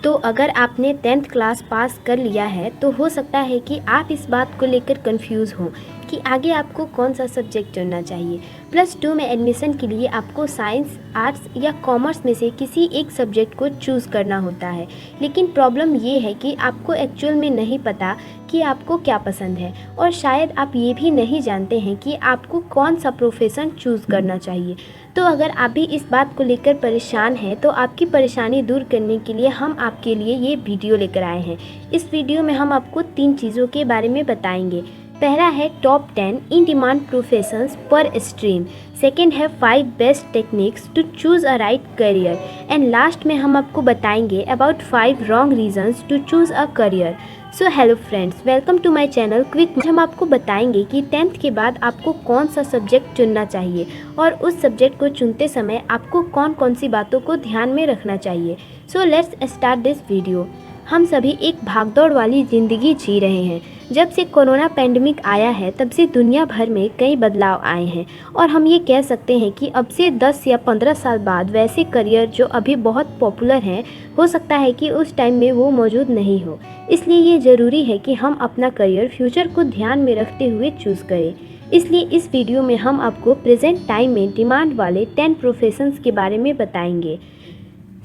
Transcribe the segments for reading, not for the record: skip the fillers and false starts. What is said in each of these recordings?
तो अगर आपने 10th क्लास पास कर लिया है तो हो सकता है कि आप इस बात को लेकर कंफ्यूज हों कि आगे आपको कौन सा सब्जेक्ट चुनना चाहिए। +2 में एडमिशन के लिए आपको साइंस, आर्ट्स या कॉमर्स में से किसी एक सब्जेक्ट को चूज़ करना होता है। लेकिन प्रॉब्लम ये है कि आपको एक्चुअल में नहीं पता कि आपको क्या पसंद है, और शायद आप ये भी नहीं जानते हैं कि आपको कौन सा प्रोफेशन चूज़ करना चाहिए। तो अगर आप भी इस बात को लेकर परेशान हैं तो आपकी परेशानी दूर करने के लिए हम आपके लिए ये वीडियो लेकर आए हैं। इस वीडियो में हम आपको 3 चीज़ों के बारे में बताएंगे। पहला है top 10 in demand professions per stream. Second है 5 best techniques to choose a right career. And last में हम आपको बताएंगे about 5 wrong reasons to choose a career. So hello friends, welcome to my channel Quick. हम आपको बताएंगे कि 10th के बाद आपको कौन सा सब्जेक्ट चुनना चाहिए और उस सब्जेक्ट को चुनते समय आपको कौन कौन सी बातों को ध्यान में रखना चाहिए। So let's start this video. हम सभी एक भागदौड़ वाली ज़िंदगी जी रहे हैं। जब से कोरोना पैंडमिक आया है तब से दुनिया भर में कई बदलाव आए हैं, और हम ये कह सकते हैं कि अब से 10 या 15 साल बाद वैसे करियर जो अभी बहुत पॉपुलर हैं, हो सकता है कि उस टाइम में वो मौजूद नहीं हो। इसलिए ये ज़रूरी है कि हम अपना करियर फ्यूचर को ध्यान में रखते हुए चूज़ करें। इसलिए इस वीडियो में हम आपको प्रेजेंट टाइम में डिमांड वाले 10 प्रोफेशंस के बारे में बताएंगे।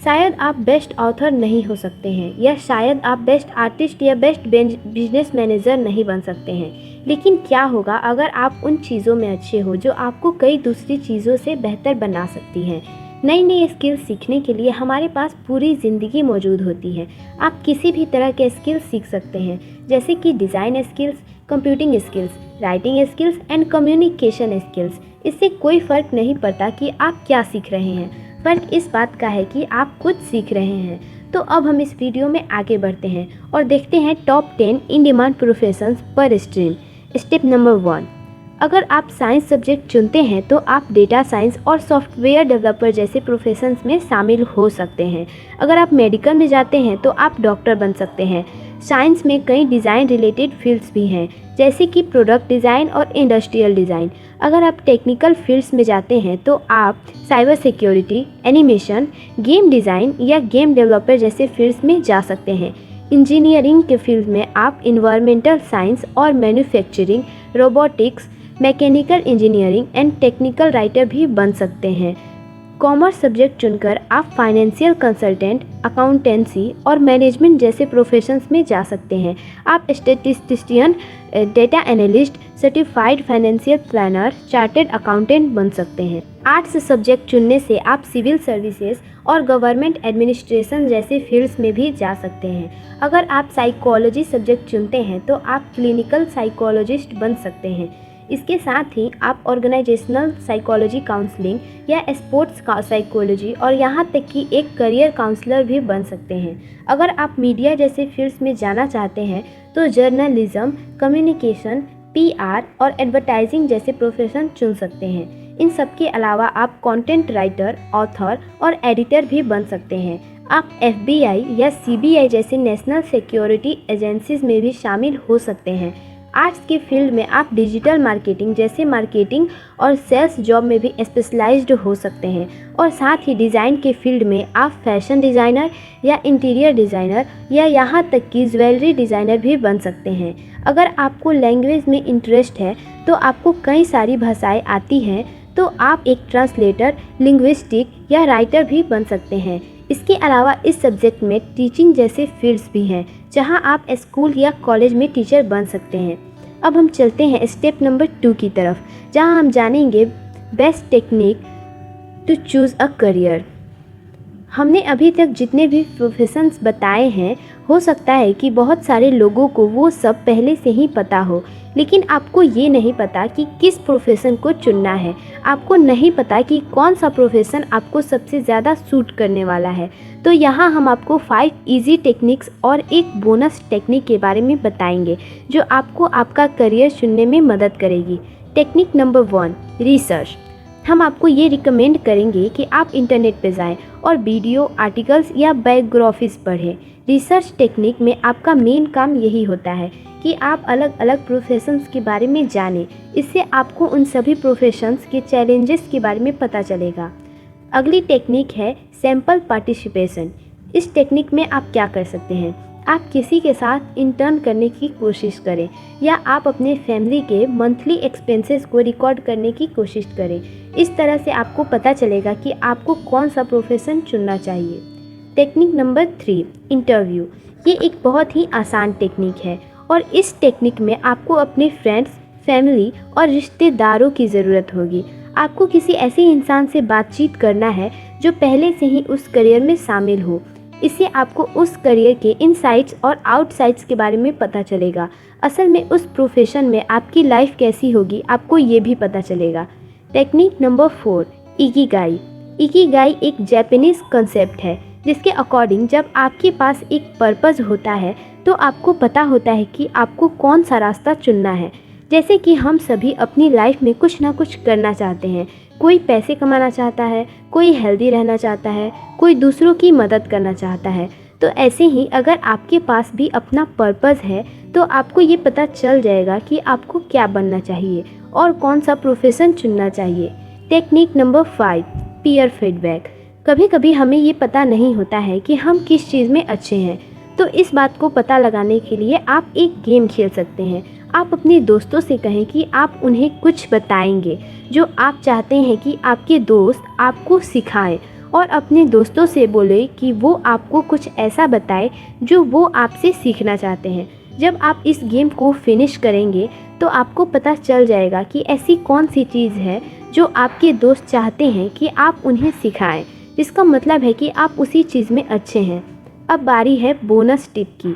शायद आप बेस्ट ऑथर नहीं हो सकते हैं, या शायद आप बेस्ट आर्टिस्ट या बेस्ट बिजनेस मैनेजर नहीं बन सकते हैं, लेकिन क्या होगा अगर आप उन चीज़ों में अच्छे हो जो आपको कई दूसरी चीज़ों से बेहतर बना सकती हैं। नई नई स्किल्स सीखने के लिए हमारे पास पूरी ज़िंदगी मौजूद होती है। आप किसी भी तरह के स्किल्स सीख सकते हैं, जैसे कि design skills, computing skills, writing skills and communication skills. इससे कोई फ़र्क नहीं पड़ता कि आप क्या सीख रहे हैं, फ़र्क इस बात का है कि आप कुछ सीख रहे हैं। तो अब हम इस वीडियो में आगे बढ़ते हैं और देखते हैं top 10 in demand professions per stream. Step number 1, अगर आप साइंस सब्जेक्ट चुनते हैं तो आप डेटा साइंस और सॉफ्टवेयर डेवलपर जैसे प्रोफेशंस में शामिल हो सकते हैं। अगर आप मेडिकल में जाते हैं तो आप डॉक्टर बन सकते हैं। साइंस में कई डिज़ाइन रिलेटेड फील्ड्स भी हैं, जैसे कि प्रोडक्ट डिज़ाइन और इंडस्ट्रियल डिज़ाइन। अगर आप टेक्निकल फील्ड्स में जाते हैं तो आप cyber security, animation, game design या गेम डेवलपर जैसे फील्ड्स में जा सकते हैं। इंजीनियरिंग के फील्ड में आप इन्वायरमेंटल साइंस और manufacturing, robotics, mechanical engineering and technical writer भी बन सकते हैं। कॉमर्स सब्जेक्ट चुनकर आप फाइनेंशियल कंसल्टेंट, अकाउंटेंसी और मैनेजमेंट जैसे प्रोफेशंस में जा सकते हैं। आप statistician, data analyst, certified financial planner, chartered accountant बन सकते हैं। आर्ट्स सब्जेक्ट चुनने से आप सिविल सर्विसेज और गवर्नमेंट एडमिनिस्ट्रेशन जैसे फील्ड्स में भी जा सकते हैं। अगर आप साइकोलॉजी सब्जेक्ट चुनते हैं तो आप क्लिनिकल साइकोलॉजिस्ट बन सकते हैं। इसके साथ ही आप ऑर्गेनाइजेशनल साइकोलॉजी, काउंसलिंग या स्पोर्ट्स साइकोलॉजी और यहाँ तक कि एक करियर काउंसलर भी बन सकते हैं। अगर आप मीडिया जैसे फील्ड्स में जाना चाहते हैं तो जर्नलिज्म, कम्युनिकेशन, PR और एडवर्टाइजिंग जैसे प्रोफेशन चुन सकते हैं। इन सब के अलावा आप कंटेंट राइटर, ऑथर और एडिटर भी बन सकते हैं। आप FBI या CBI जैसे नेशनल सिक्योरिटी एजेंसीज में भी शामिल हो सकते हैं। आर्ट्स के फील्ड में आप डिजिटल मार्केटिंग जैसे मार्केटिंग और सेल्स जॉब में भी स्पेशलाइज्ड हो सकते हैं। और साथ ही डिज़ाइन के फील्ड में आप फैशन डिज़ाइनर या इंटीरियर डिज़ाइनर या यहाँ तक कि ज्वेलरी डिज़ाइनर भी बन सकते हैं। अगर आपको लैंग्वेज में इंटरेस्ट है तो आपको कई सारी भाषाएं आती हैं, तो आप एक ट्रांसलेटर, लिंग्विस्टिक या राइटर भी बन सकते हैं। इसके अलावा इस सब्जेक्ट में टीचिंग जैसे फील्ड्स भी हैं, जहां आप स्कूल या कॉलेज में टीचर बन सकते हैं। अब हम चलते हैं स्टेप नंबर 2 की तरफ, जहां हम जानेंगे best technique to choose a career. हमने अभी तक जितने भी प्रोफेशंस बताए हैं, हो सकता है कि बहुत सारे लोगों को वो सब पहले से ही पता हो, लेकिन आपको ये नहीं पता कि किस प्रोफेशन को चुनना है। आपको नहीं पता कि कौन सा प्रोफेशन आपको सबसे ज़्यादा सूट करने वाला है। तो यहाँ हम आपको 5 इजी टेक्निक्स और एक बोनस टेक्निक के बारे में बताएंगे, जो आपको आपका करियर चुनने में मदद करेगी। Technique number 1, research. हम आपको ये रिकमेंड करेंगे कि आप इंटरनेट पर जाएं और वीडियो, आर्टिकल्स या बायोग्राफीज पढ़ें। रिसर्च टेक्निक में आपका मेन काम यही होता है कि आप अलग अलग प्रोफेशंस के बारे में जानें। इससे आपको उन सभी प्रोफेशंस के चैलेंजेस के बारे में पता चलेगा। अगली टेक्निक है सैम्पल पार्टिसिपेशन। इस टेक्निक में आप क्या कर सकते हैं, आप किसी के साथ इंटर्न करने की कोशिश करें या आप अपने फैमिली के मंथली एक्सपेंसेस को रिकॉर्ड करने की कोशिश करें। इस तरह से आपको पता चलेगा कि आपको कौन सा प्रोफेशन चुनना चाहिए। Technique number 3, interview. ये एक बहुत ही आसान टेक्निक है और इस टेक्निक में आपको अपने फ्रेंड्स, फैमिली और रिश्तेदारों की ज़रूरत होगी। आपको किसी ऐसे इंसान से बातचीत करना है जो पहले से ही उस करियर में शामिल हो। इससे आपको उस करियर के इनसाइड्स और आउटसाइड्स के बारे में पता चलेगा। असल में उस प्रोफेशन में आपकी लाइफ कैसी होगी आपको ये भी पता चलेगा। Technique number 4, Ikigai. इकिगाई एक जापानीज़ कंसेप्ट है जिसके अकॉर्डिंग जब आपके पास एक पर्पस होता है तो आपको पता होता है कि आपको कौन सा रास्ता चुनना है। जैसे कि हम सभी अपनी लाइफ में कुछ ना कुछ करना चाहते हैं। कोई पैसे कमाना चाहता है, कोई हेल्दी रहना चाहता है, कोई दूसरों की मदद करना चाहता है। तो ऐसे ही अगर आपके पास भी अपना पर्पस है तो आपको ये पता चल जाएगा कि आपको क्या बनना चाहिए और कौन सा प्रोफेशन चुनना चाहिए। Technique number 5, peer feedback. कभी कभी हमें ये पता नहीं होता है कि हम किस चीज़ में अच्छे हैं, तो इस बात को पता लगाने के लिए आप एक गेम खेल सकते हैं। आप अपने दोस्तों से कहें कि आप उन्हें कुछ बताएंगे जो आप चाहते हैं कि आपके दोस्त आपको सिखाएं, और अपने दोस्तों से बोले कि वो आपको कुछ ऐसा बताए जो वो आपसे सीखना चाहते हैं। जब आप इस गेम को फिनिश करेंगे तो आपको पता चल जाएगा कि ऐसी कौन सी चीज़ है जो आपके दोस्त चाहते हैं कि आप उन्हें सिखाएं, जिसका मतलब है कि आप उसी चीज़ में अच्छे हैं। अब बारी है बोनस टिप की।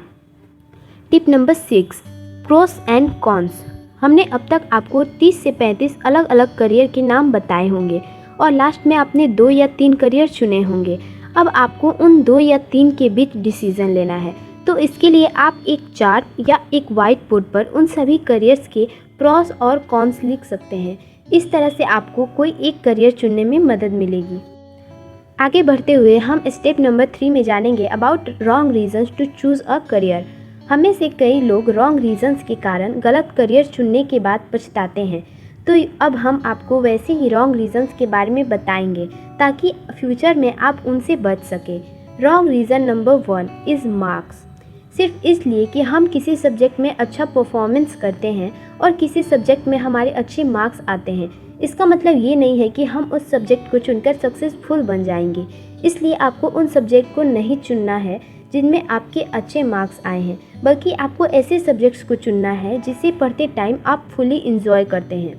Tip number 6, pros and cons. हमने अब तक आपको 30 से 35 अलग अलग करियर के नाम बताए होंगे और लास्ट में आपने 2 या 3 करियर चुने होंगे। अब आपको उन 2 या 3 के बीच डिसीज़न लेना है। तो इसके लिए आप एक चार्ट या एक वाइट बोर्ड पर उन सभी करियर्स के प्रोस और कॉन्स लिख सकते हैं। इस तरह से आपको कोई एक करियर चुनने में मदद मिलेगी। आगे बढ़ते हुए हम स्टेप नंबर 3 में जानेंगे about wrong reasons to choose a career. हमें से कई लोग रॉन्ग रीजंस के कारण गलत करियर चुनने के बाद पछताते हैं। तो अब हम आपको वैसे ही रॉन्ग रीजंस के बारे में बताएंगे ताकि फ्यूचर में आप उनसे बच सके। Wrong reason number 1 is marks. सिर्फ इसलिए कि हम किसी सब्जेक्ट में अच्छा परफॉर्मेंस करते हैं और किसी सब्जेक्ट में हमारे अच्छे मार्क्स आते हैं, इसका मतलब ये नहीं है कि हम उस सब्जेक्ट को चुनकर सक्सेसफुल बन जाएंगे। इसलिए आपको उन सब्जेक्ट को नहीं चुनना है जिनमें आपके अच्छे मार्क्स आए हैं, बल्कि आपको ऐसे सब्जेक्ट्स को चुनना है जिसे पढ़ते टाइम आप फुली इंजॉय करते हैं।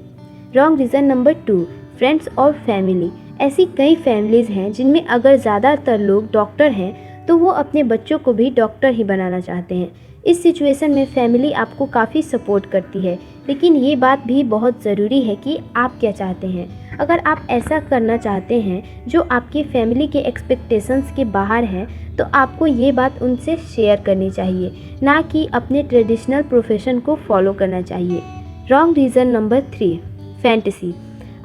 रॉन्ग रीज़न नंबर 2, फ्रेंड्स और फैमिली। ऐसी कई फैमिलीज़ हैं जिनमें अगर ज़्यादातर लोग डॉक्टर हैं तो वो अपने बच्चों को भी डॉक्टर ही बनाना चाहते हैं। इस सिचुएशन में फैमिली आपको काफ़ी सपोर्ट करती है, लेकिन ये बात भी बहुत ज़रूरी है कि आप क्या चाहते हैं। अगर आप ऐसा करना चाहते हैं जो आपकी फैमिली के एक्सपेक्टेशंस के बाहर है तो आपको ये बात उनसे शेयर करनी चाहिए, ना कि अपने ट्रेडिशनल प्रोफेशन को फॉलो करना चाहिए। Wrong reason number 3, fantasy.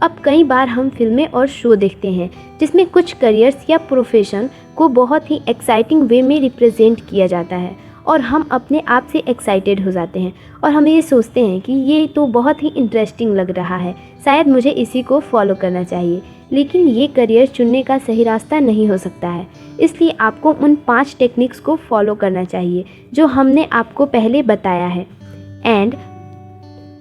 अब कई बार हम फिल्में और शो देखते हैं जिसमें कुछ करियर्स या प्रोफेशन को बहुत ही एक्साइटिंग वे में रिप्रेजेंट किया जाता है और हम अपने आप से एक्साइटेड हो जाते हैं और हम ये सोचते हैं कि ये तो बहुत ही इंटरेस्टिंग लग रहा है, शायद मुझे इसी को फॉलो करना चाहिए। लेकिन ये करियर चुनने का सही रास्ता नहीं हो सकता है। इसलिए आपको उन 5 टेक्निक्स को फॉलो करना चाहिए जो हमने आपको पहले बताया है। एंड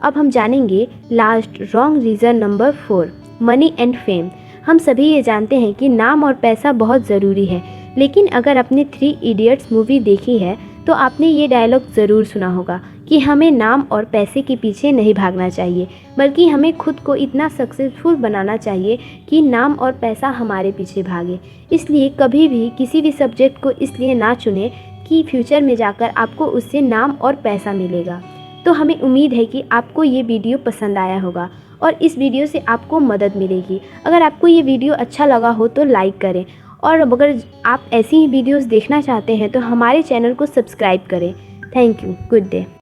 अब हम जानेंगे last wrong reason number 4, money and fame. हम सभी ये जानते हैं कि नाम और पैसा बहुत ज़रूरी है, लेकिन अगर आपने 3 इडियट्स मूवी देखी है तो आपने ये डायलॉग ज़रूर सुना होगा कि हमें नाम और पैसे के पीछे नहीं भागना चाहिए, बल्कि हमें खुद को इतना सक्सेसफुल बनाना चाहिए कि नाम और पैसा हमारे पीछे भागे। इसलिए कभी भी किसी भी सब्जेक्ट को इसलिए ना चुनें कि फ्यूचर में जाकर आपको उससे नाम और पैसा मिलेगा। तो हमें उम्मीद है कि आपको ये वीडियो पसंद आया होगा और इस वीडियो से आपको मदद मिलेगी। अगर आपको ये वीडियो अच्छा लगा हो तो लाइक करें, और अगर आप ऐसी ही वीडियोस देखना चाहते हैं तो हमारे चैनल को सब्सक्राइब करें। Thank you. Good day.